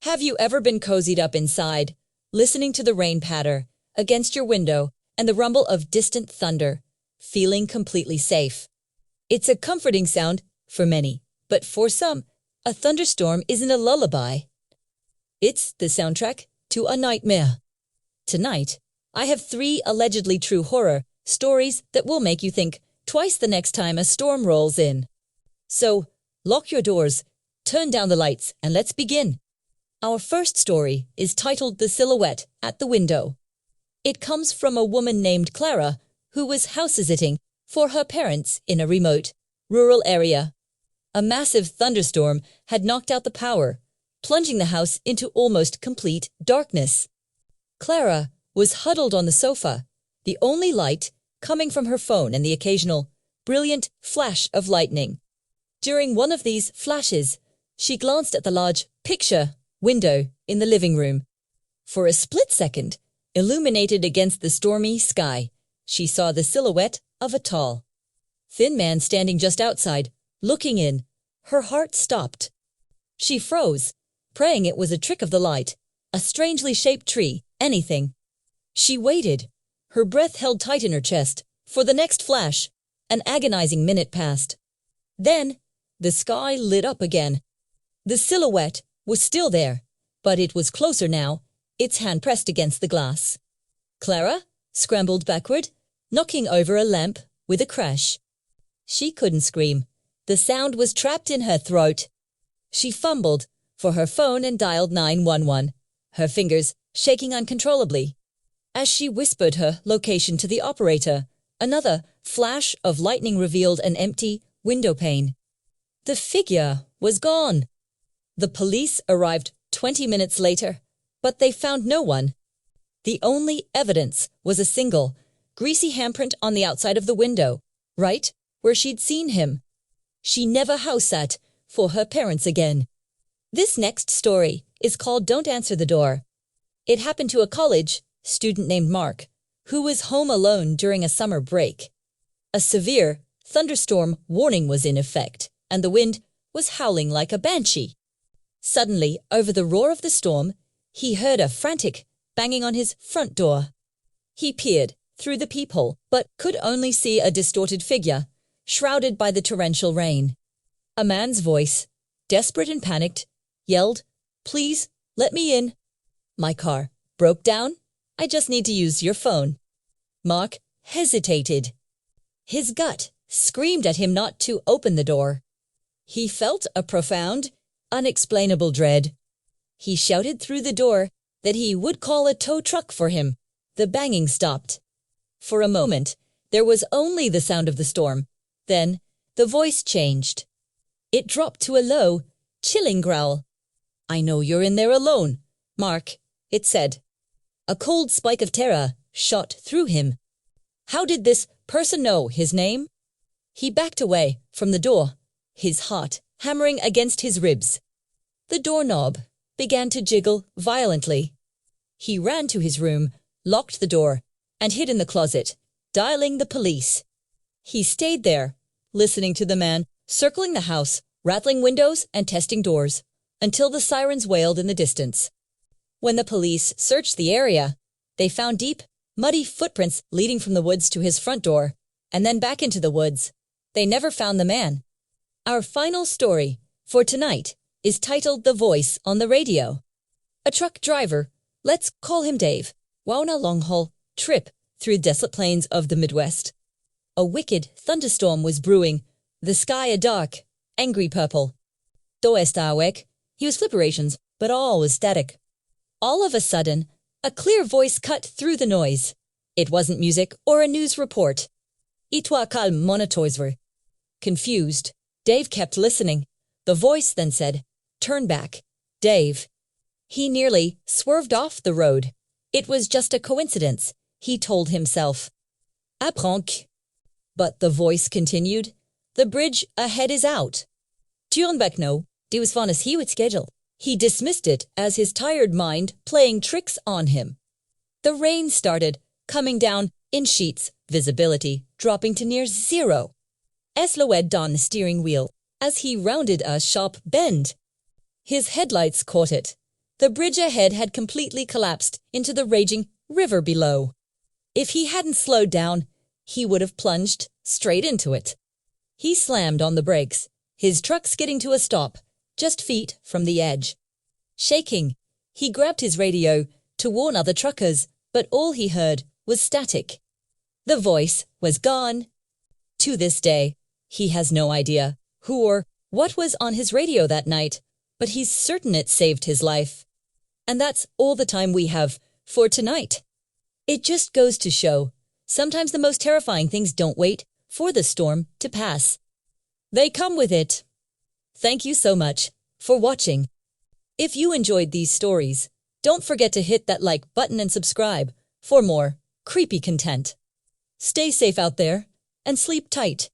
Have you ever been cozied up inside, listening to the rain patter against your window and the rumble of distant thunder, feeling completely safe? It's a comforting sound for many, but for some, a thunderstorm isn't a lullaby. It's the soundtrack to a nightmare. Tonight, I have 3 allegedly true horror stories that will make you think twice the next time a storm rolls in. So, lock your doors, turn down the lights, and let's begin. Our first story is titled The Silhouette at the Window. It comes from a woman named Clara who was house-sitting for her parents in a remote, rural area. A massive thunderstorm had knocked out the power, plunging the house into almost complete darkness. Clara was huddled on the sofa, the only light coming from her phone and the occasional, brilliant flash of lightning. During one of these flashes, she glanced at the large picture window in the living room. For a split second, illuminated against the stormy sky, she saw the silhouette of a tall, thin man standing just outside, looking in. Her heart stopped. She froze, praying it was a trick of the light, a strangely shaped tree, anything. She waited, her breath held tight in her chest. For the next flash, an agonizing minute passed. Then, the sky lit up again. The silhouette was still there, but it was closer now, its hand pressed against the glass. Clara scrambled backward, knocking over a lamp with a crash. She couldn't scream. The sound was trapped in her throat. She fumbled for her phone and dialed 911, her fingers shaking uncontrollably. As she whispered her location to the operator, another flash of lightning revealed an empty window pane. The figure was gone. The police arrived 20 minutes later, but they found no one. The only evidence was a single, greasy handprint on the outside of the window, right where she'd seen him. She never house-sat for her parents again. This next story is called Don't Answer the Door. It happened to a college student named Mark, who was home alone during a summer break. A severe thunderstorm warning was in effect, and the wind was howling like a banshee. Suddenly, over the roar of the storm, he heard a frantic banging on his front door. He peered through the peephole, but could only see a distorted figure, shrouded by the torrential rain. A man's voice, desperate and panicked, yelled, "Please, let me in. My car broke down. I just need to use your phone." Mark hesitated. His gut screamed at him not to open the door. He felt a profound, unexplainable dread. He shouted through the door that he would call a tow truck for him. The banging stopped. For a moment, there was only the sound of the storm. Then, the voice changed. It dropped to a low, chilling growl. "I know you're in there alone, Mark," it said. A cold spike of terror shot through him. How did this person know his name? He backed away from the door, his heart hammering against his ribs. The doorknob began to jiggle violently. He ran to his room, locked the door, and hid in the closet, dialing the police. He stayed there, listening to the man circling the house, rattling windows and testing doors, until the sirens wailed in the distance. When the police searched the area, they found deep, muddy footprints leading from the woods to his front door, and then back into the woods. They never found the man. Our final story for tonight is titled The Voice on the Radio. A truck driver, let's call him Dave, went on a long-haul trip through desolate plains of the Midwest. A wicked thunderstorm was brewing, the sky a dark, angry purple. Do está awake. He was flipperations, but all was static. All of a sudden, a clear voice cut through the noise. It wasn't music or a news report. Itwa calm monitoiser. Confused, Dave kept listening. The voice then said, "Turn back, Dave." He nearly swerved off the road. It was just a coincidence, he told himself. Apprends. But the voice continued, "The bridge ahead is out." Turn back now, det was fan as he would schedule. He dismissed it as his tired mind playing tricks on him. The rain started, coming down in sheets, visibility dropping to near zero. Eslowed on the steering wheel as he rounded a sharp bend. His headlights caught it. The bridge ahead had completely collapsed into the raging river below. If he hadn't slowed down, he would have plunged straight into it. He slammed on the brakes, his truck skidding to a stop, just feet from the edge. Shaking, he grabbed his radio to warn other truckers, but all he heard was static. The voice was gone. To this day, he has no idea who or what was on his radio that night, but he's certain it saved his life. And that's all the time we have for tonight. It just goes to show, sometimes the most terrifying things don't wait for the storm to pass. They come with it. Thank you so much for watching. If you enjoyed these stories, don't forget to hit that like button and subscribe for more creepy content. Stay safe out there and sleep tight.